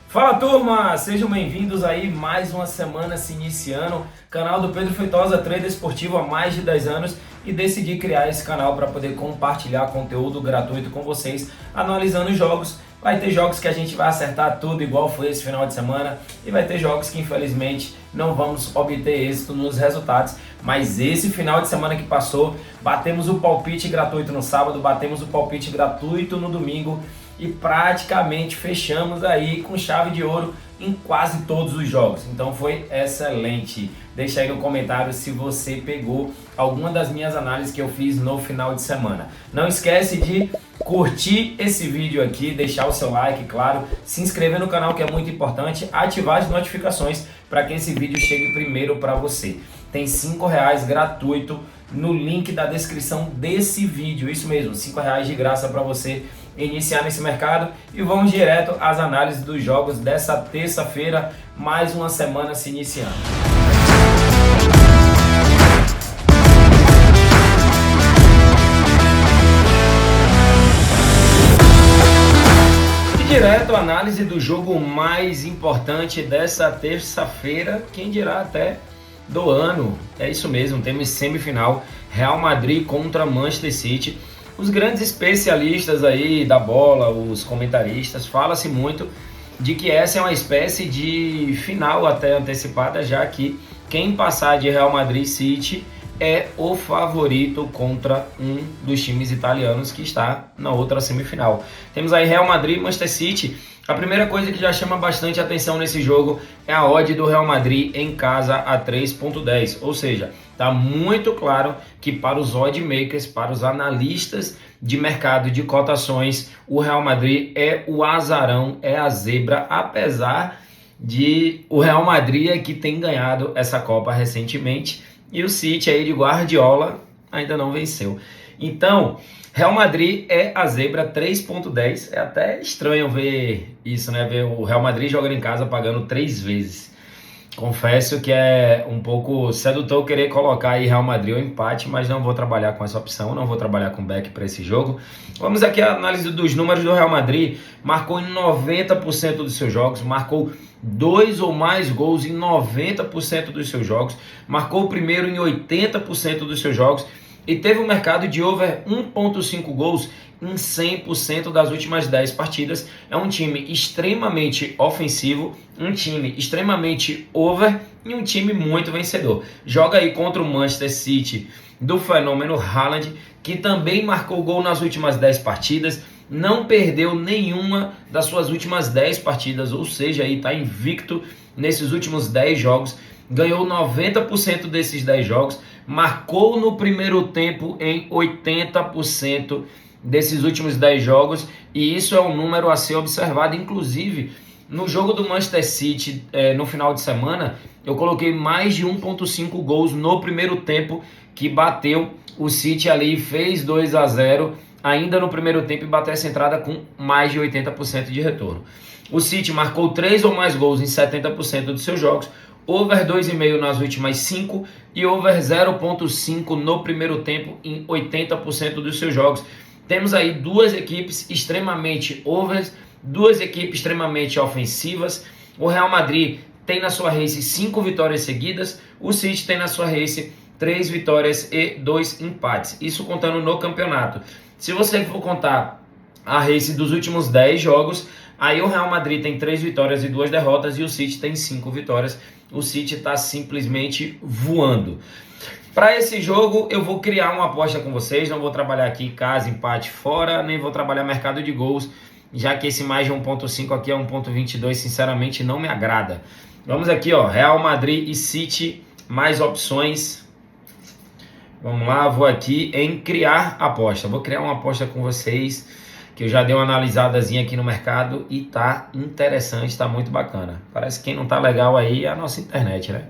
Fala turma, sejam bem-vindos aí, mais uma semana se iniciando, canal do Pedro Feitosa, trader esportivo há mais de 10 anos e decidi criar esse canal para poder compartilhar conteúdo gratuito com vocês, analisando jogos. Vai ter jogos que a gente vai acertar tudo igual foi esse final de semana e vai ter jogos que infelizmente não vamos obter êxito nos resultados, mas esse final de semana que passou, batemos o palpite gratuito no sábado, batemos o palpite gratuito no domingo, e praticamente fechamos aí com chave de ouro em quase todos os jogos. Então foi excelente. Deixa aí no comentário se você pegou alguma das minhas análises que eu fiz no final de semana. Não esquece de curtir esse vídeo aqui, deixar o seu like, claro, se inscrever no canal que é muito importante, ativar as notificações para que esse vídeo chegue primeiro para você. Tem R$5 gratuito no link da descrição desse vídeo, isso mesmo, R$5 de graça para você iniciar nesse mercado. E vamos direto às análises dos jogos dessa terça-feira, mais uma semana se iniciando. E direto à análise do jogo mais importante dessa terça-feira, quem dirá até do ano. É isso mesmo, temos semifinal, Real Madrid contra Manchester City. Os grandes especialistas aí da bola, os comentaristas, fala-se muito de que essa é uma espécie de final até antecipada, já que quem passar de Real Madrid e City é o favorito contra um dos times italianos que está na outra semifinal. Temos aí Real Madrid e Manchester City. A primeira coisa que já chama bastante atenção nesse jogo é a odd do Real Madrid em casa a 3.10, ou seja, está muito claro que para os odd makers, para os analistas de mercado de cotações, o Real Madrid é o azarão, é a zebra, apesar de o Real Madrid é que tem ganhado essa Copa recentemente e o City aí de Guardiola ainda não venceu. Então, Real Madrid é a zebra 3.10, é até estranho ver isso, né? Ver o Real Madrid jogando em casa pagando 3 vezes. Confesso que é um pouco sedutor querer colocar aí Real Madrid ou empate, mas não vou trabalhar com essa opção, não vou trabalhar com back para esse jogo. Vamos aqui à análise dos números do Real Madrid. Marcou em 90% dos seus jogos, marcou 2 ou mais gols em 90% dos seus jogos, marcou o primeiro em 80% dos seus jogos e teve um mercado de over 1.5 gols em 100% das últimas 10 partidas. É um time extremamente ofensivo, um time extremamente over e um time muito vencedor. Joga aí contra o Manchester City do fenômeno Haaland, que também marcou gol nas últimas 10 partidas, não perdeu nenhuma das suas últimas 10 partidas, ou seja, aí está invicto nesses últimos 10 jogos, ganhou 90% desses 10 jogos, marcou no primeiro tempo em 80% desses últimos 10 jogos, e isso é um número a ser observado. Inclusive, no jogo do Manchester City, no final de semana, eu coloquei mais de 1.5 gols no primeiro tempo, que bateu o City ali, fez 2-0, ainda no primeiro tempo, e bateu essa entrada com mais de 80% de retorno. O City marcou 3 ou mais gols em 70% dos seus jogos, over 2,5 nas últimas 5 e over 0.5 no primeiro tempo em 80% dos seus jogos. Temos aí duas equipes extremamente overs, duas equipes extremamente ofensivas. O Real Madrid tem na sua race 5 vitórias seguidas, o City tem na sua race 3 vitórias e 2 empates. Isso contando no campeonato. Se você for contar a race dos últimos 10 jogos, aí o Real Madrid tem 3 vitórias e 2 derrotas e o City tem 5 vitórias. O City está simplesmente voando. Para esse jogo eu vou criar uma aposta com vocês, não vou trabalhar aqui casa, empate, fora, nem vou trabalhar mercado de gols, já que esse mais de 1.5 aqui é 1.22, sinceramente não me agrada. Vamos aqui, ó, Real Madrid e City, mais opções. Vamos lá, vou aqui em criar aposta. Vou criar uma aposta com vocês, que eu já dei uma analisadazinha aqui no mercado e tá interessante, tá muito bacana. Parece que quem não tá legal aí é a nossa internet, né?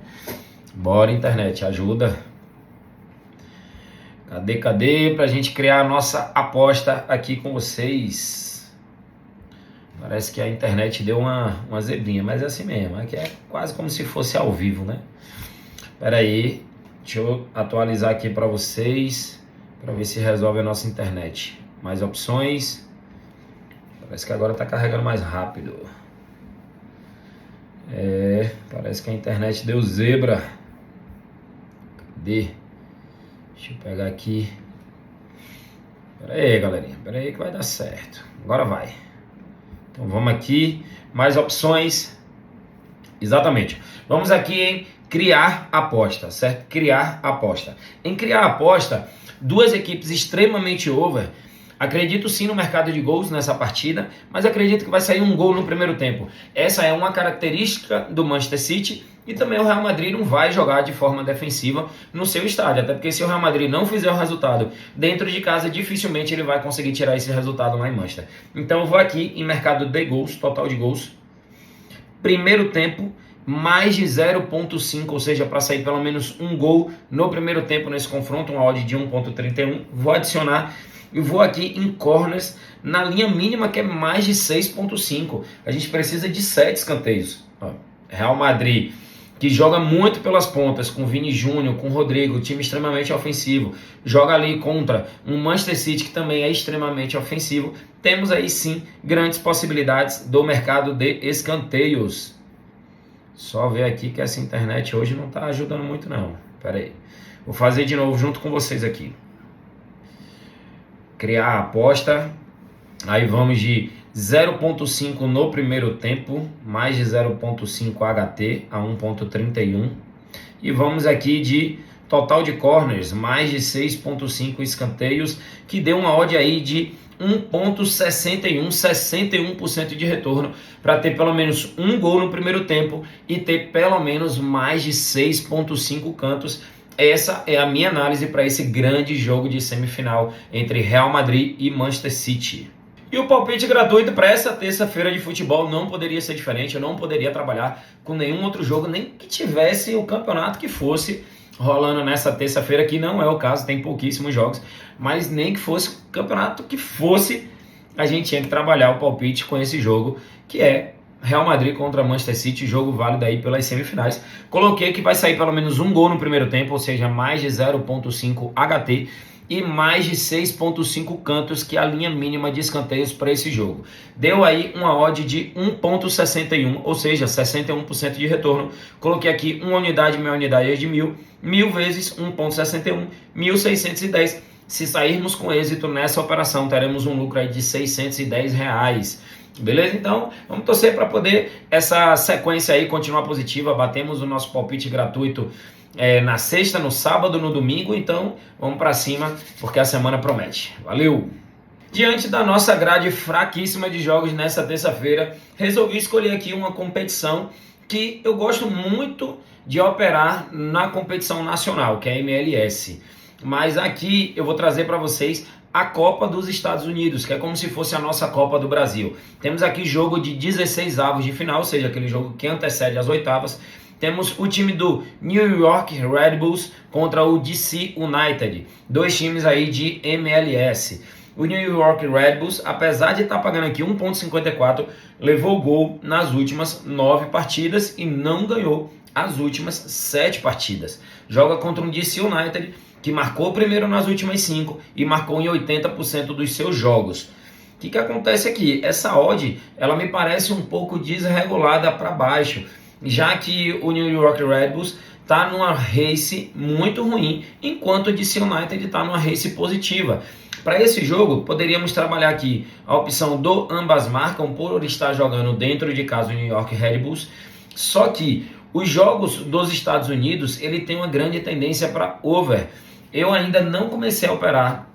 Bora, internet, ajuda. Cadê? Pra gente criar a nossa aposta aqui com vocês. Parece que a internet deu uma zebrinha, mas é assim mesmo. É que é quase como se fosse ao vivo, né? Pera aí, deixa eu atualizar aqui para vocês, para ver se resolve a nossa internet. Mais opções. Parece que agora tá carregando mais rápido. Parece que a internet deu zebra. Cadê? Deixa eu pegar aqui. Pera aí, galerinha. Pera aí que vai dar certo. Agora vai. Então vamos aqui. Mais opções. Exatamente. Vamos aqui em criar aposta, certo? Criar aposta. Em criar aposta, duas equipes extremamente over. Acredito sim no mercado de gols nessa partida, mas acredito que vai sair um gol no primeiro tempo. Essa é uma característica do Manchester City e também o Real Madrid não vai jogar de forma defensiva no seu estádio, até porque se o Real Madrid não fizer o resultado dentro de casa, dificilmente ele vai conseguir tirar esse resultado lá em Manchester. Então eu vou aqui em mercado de gols, total de gols. Primeiro tempo, mais de 0.5, ou seja, para sair pelo menos um gol no primeiro tempo nesse confronto, uma odd de 1.31. Vou adicionar e vou aqui em corners na linha mínima, que é mais de 6.5. A gente precisa de 7 escanteios. Real Madrid, que joga muito pelas pontas, com Vini Júnior, com Rodrigo, time extremamente ofensivo, joga ali contra um Manchester City que também é extremamente ofensivo. Temos aí sim grandes possibilidades do mercado de escanteios. Só ver aqui que essa internet hoje não está ajudando muito não. Pera aí. Vou fazer de novo junto com vocês aqui. Criar a aposta. Aí vamos de 0.5 no primeiro tempo, mais de 0.5 HT a 1.31. E vamos aqui de total de corners, mais de 6.5 escanteios, que deu uma odd aí de 1.61, 61% de retorno, para ter pelo menos um gol no primeiro tempo e ter pelo menos mais de 6.5 cantos. Essa é a minha análise para esse grande jogo de semifinal entre Real Madrid e Manchester City. E o palpite gratuito para essa terça-feira de futebol não poderia ser diferente. Eu não poderia trabalhar com nenhum outro jogo, nem que tivesse o campeonato que fosse rolando nessa terça-feira, que não é o caso, tem pouquíssimos jogos, mas nem que fosse o campeonato que fosse, a gente tinha que trabalhar o palpite com esse jogo, que é Real Madrid contra Manchester City, jogo válido aí pelas semifinais. Coloquei que vai sair pelo menos um gol no primeiro tempo, ou seja, mais de 0.5 HT e mais de 6.5 cantos, que é a linha mínima de escanteios para esse jogo. Deu aí uma odd de 1.61, ou seja, 61% de retorno. Coloquei aqui uma unidade, minha unidade é de 1.000, 1.000 vezes 1.61, 1.610. Se sairmos com êxito nessa operação, teremos um lucro aí de R$610. Beleza? Então, vamos torcer para poder essa sequência aí continuar positiva. Batemos o nosso palpite gratuito na sexta, no sábado, no domingo. Então, vamos para cima, porque a semana promete. Valeu! Diante da nossa grade fraquíssima de jogos nessa terça-feira, resolvi escolher aqui uma competição que eu gosto muito de operar na competição nacional, que é a MLS. Mas aqui eu vou trazer para vocês a Copa dos Estados Unidos, que é como se fosse a nossa Copa do Brasil. Temos aqui jogo de 16 avos de final, ou seja, aquele jogo que antecede as oitavas. Temos o time do New York Red Bulls contra o DC United, dois times aí de MLS. O New York Red Bulls, apesar de estar pagando aqui 1.54, levou gol nas últimas 9 partidas e não ganhou as últimas 7 partidas. Joga contra um DC United que marcou primeiro nas últimas 5 e marcou em 80% dos seus jogos. O que acontece aqui? Essa odd, ela me parece um pouco desregulada para baixo, já que o New York Red Bulls está numa race muito ruim, enquanto o DC United está numa race positiva. Para esse jogo, poderíamos trabalhar aqui a opção do ambas marcam, por estar jogando dentro de casa o New York Red Bulls, só que os jogos dos Estados Unidos, ele tem uma grande tendência para over. Eu ainda não comecei a operar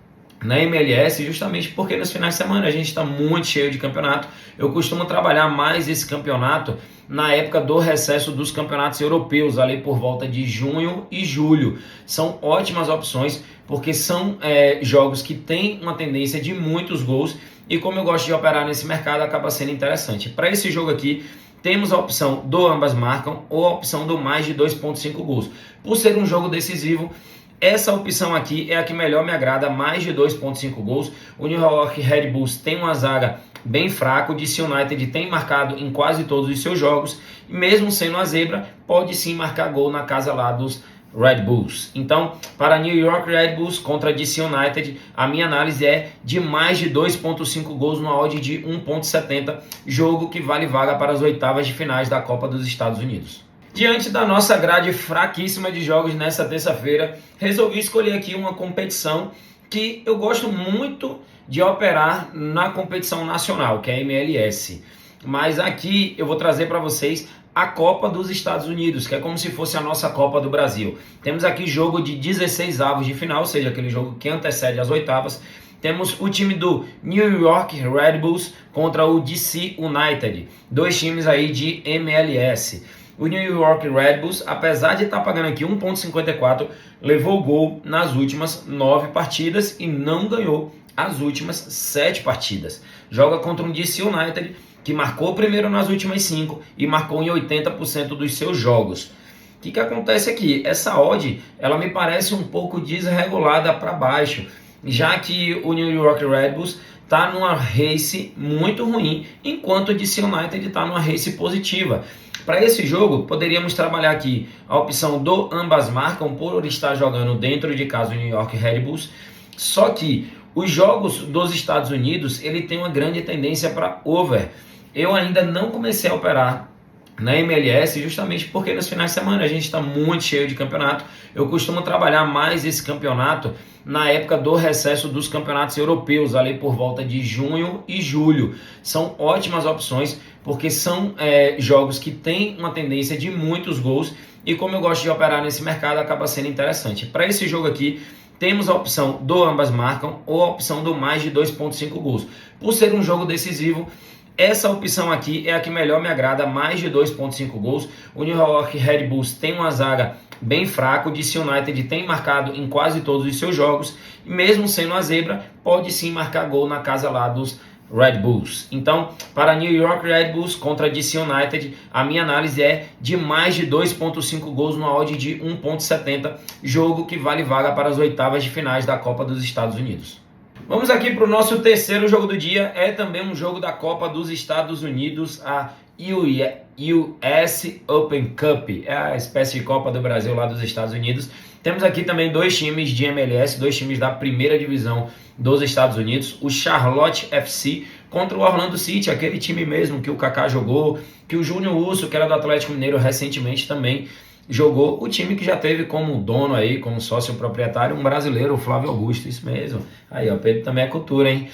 na MLS justamente porque nos finais de semana a gente está muito cheio de campeonato. Eu costumo trabalhar mais esse campeonato na época do recesso dos campeonatos europeus, ali por volta de junho e julho. São ótimas opções porque são jogos que têm uma tendência de muitos gols e como eu gosto de operar nesse mercado, acaba sendo interessante. Para esse jogo aqui, temos a opção do ambas marcam ou a opção do mais de 2.5 gols. Por ser um jogo decisivo, essa opção aqui é a que melhor me agrada, mais de 2.5 gols. O New York Red Bulls tem uma zaga bem fraca, o DC United tem marcado em quase todos os seus jogos, e mesmo sendo a zebra, pode sim marcar gol na casa lá dos Red Bulls. Então, para New York Red Bulls contra DC United, a minha análise é de mais de 2.5 gols no odd de 1.70, jogo que vale vaga para as oitavas de finais da Copa dos Estados Unidos. Diante da nossa grade fraquíssima de jogos nessa terça-feira, resolvi escolher aqui uma competição que eu gosto muito de operar na competição nacional, que é a MLS. Mas aqui eu vou trazer para vocês a Copa dos Estados Unidos, que é como se fosse a nossa Copa do Brasil. Temos aqui jogo de 16 avos de final, ou seja, aquele jogo que antecede as oitavas. Temos o time do New York Red Bulls contra o DC United, dois times aí de MLS. O New York Red Bulls, apesar de estar pagando aqui 1.54, levou gol nas últimas 9 partidas e não ganhou as últimas 7 partidas. Joga contra um DC United que marcou primeiro nas últimas 5 e marcou em 80% dos seus jogos. O que acontece aqui? Essa odd, ela me parece um pouco desregulada para baixo, já que o New York Red Bulls está numa race muito ruim, enquanto o DC United está numa race positiva. Para esse jogo, poderíamos trabalhar aqui a opção do ambas marcam por estar jogando dentro de casa o New York Red Bulls, só que os jogos dos Estados Unidos, ele tem uma grande tendência para over. Eu ainda não comecei a operar na MLS justamente porque nos finais de semana a gente está muito cheio de campeonato. Eu costumo trabalhar mais esse campeonato na época do recesso dos campeonatos europeus, ali por volta de junho e julho. São ótimas opções porque são jogos que têm uma tendência de muitos gols e como eu gosto de operar nesse mercado acaba sendo interessante. Para esse jogo aqui temos a opção do ambas marcam ou a opção do mais de 2.5 gols. Por ser um jogo decisivo, essa opção aqui é a que melhor me agrada, mais de 2.5 gols. O New York Red Bulls tem uma zaga bem fraca, o DC United tem marcado em quase todos os seus jogos, e mesmo sendo a zebra, pode sim marcar gol na casa lá dos Red Bulls. Então, para New York Red Bulls contra DC United, a minha análise é de mais de 2.5 gols no odd de 1.70, jogo que vale vaga para as oitavas de finais da Copa dos Estados Unidos. Vamos aqui para o nosso terceiro jogo do dia, é também um jogo da Copa dos Estados Unidos, a US Open Cup, é a espécie de Copa do Brasil lá dos Estados Unidos. Temos aqui também dois times de MLS, dois times da primeira divisão dos Estados Unidos, o Charlotte FC contra o Orlando City, aquele time mesmo que o Kaká jogou, que o Júnior Urso, que era do Atlético Mineiro recentemente também jogou, o time que já teve como dono aí, como sócio proprietário, um brasileiro, o Flávio Augusto, isso mesmo. Aí, ó, Pedro também é cultura, hein?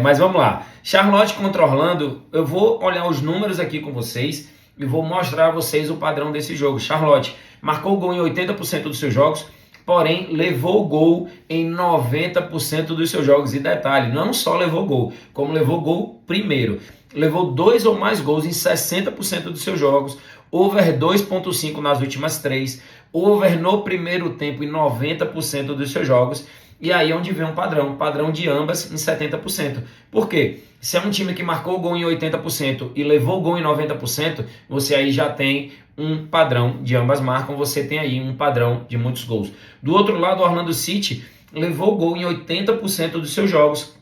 Mas vamos lá. Charlotte contra Orlando, eu vou olhar os números aqui com vocês e vou mostrar a vocês o padrão desse jogo. Charlotte marcou gol em 80% dos seus jogos, porém levou gol em 90% dos seus jogos. E detalhe, não só levou gol, como levou gol primeiro. Levou 2 ou mais gols em 60% dos seus jogos, over 2.5 nas últimas 3, over no primeiro tempo em 90% dos seus jogos. E aí é onde vem um padrão de ambas em 70%. Por quê? Se é um time que marcou gol em 80% e levou gol em 90%, você aí já tem um padrão de ambas marcam, você tem aí um padrão de muitos gols. Do outro lado, o Orlando City levou gol em 80% dos seus jogos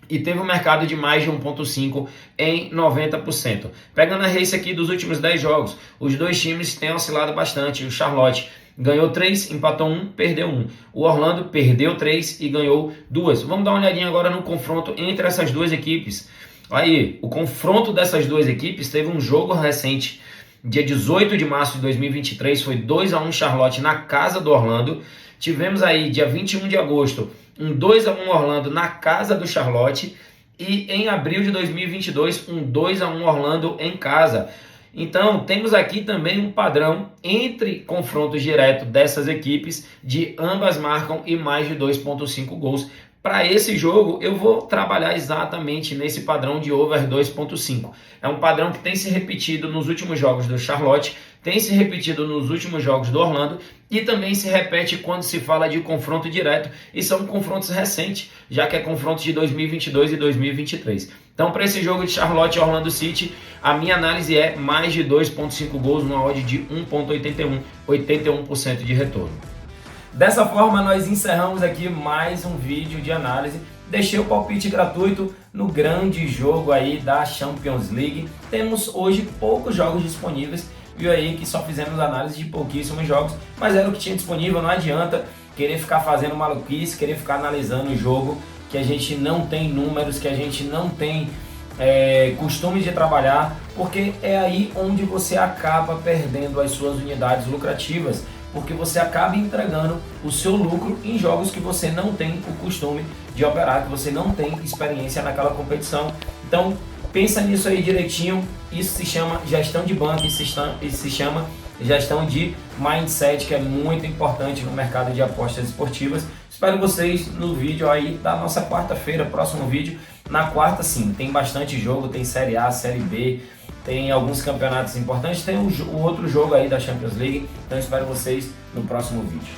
e teve um mercado de mais de 1.5 em 90%. Pegando a race aqui dos últimos 10 jogos, os dois times têm oscilado bastante. O Charlotte ganhou 3, empatou 1, perdeu 1. O Orlando perdeu 3 e ganhou 2. Vamos dar uma olhadinha agora no confronto entre essas duas equipes. Aí, o confronto dessas duas equipes teve um jogo recente, dia 18 de março de 2023, foi 2-1 Charlotte na casa do Orlando. Tivemos aí, dia 21 de agosto, um 2-1 Orlando na casa do Charlotte. E em abril de 2022, um 2-1 Orlando em casa. Então, temos aqui também um padrão entre confrontos diretos dessas equipes de ambas marcam e mais de 2.5 gols. Para esse jogo, eu vou trabalhar exatamente nesse padrão de over 2.5. É um padrão que tem se repetido nos últimos jogos do Charlotte, tem se repetido nos últimos jogos do Orlando e também se repete quando se fala de confronto direto e são confrontos recentes, já que é confronto de 2022 e 2023. Então, para esse jogo de Charlotte e Orlando City, a minha análise é mais de 2.5 gols numa odd de 1.81, 81% de retorno. Dessa forma, nós encerramos aqui mais um vídeo de análise. Deixei o palpite gratuito no grande jogo aí da Champions League. Temos hoje poucos jogos disponíveis, viu aí que só fizemos análise de pouquíssimos jogos, mas era o que tinha disponível. Não adianta querer ficar fazendo maluquice, querer ficar analisando o jogo que a gente não tem números, que a gente não tem costume de trabalhar, porque é aí onde você acaba perdendo as suas unidades lucrativas, porque você acaba entregando o seu lucro em jogos que você não tem o costume de operar, que você não tem experiência naquela competição. Então pensa nisso aí direitinho. Isso se chama gestão de banco, isso se chama gestão de mindset, que é muito importante no mercado de apostas esportivas. Espero vocês no vídeo aí da nossa quarta-feira, próximo vídeo. Na quarta, sim, tem bastante jogo, tem Série A, Série B, tem alguns campeonatos importantes, tem o outro jogo aí da Champions League. Então espero vocês no próximo vídeo.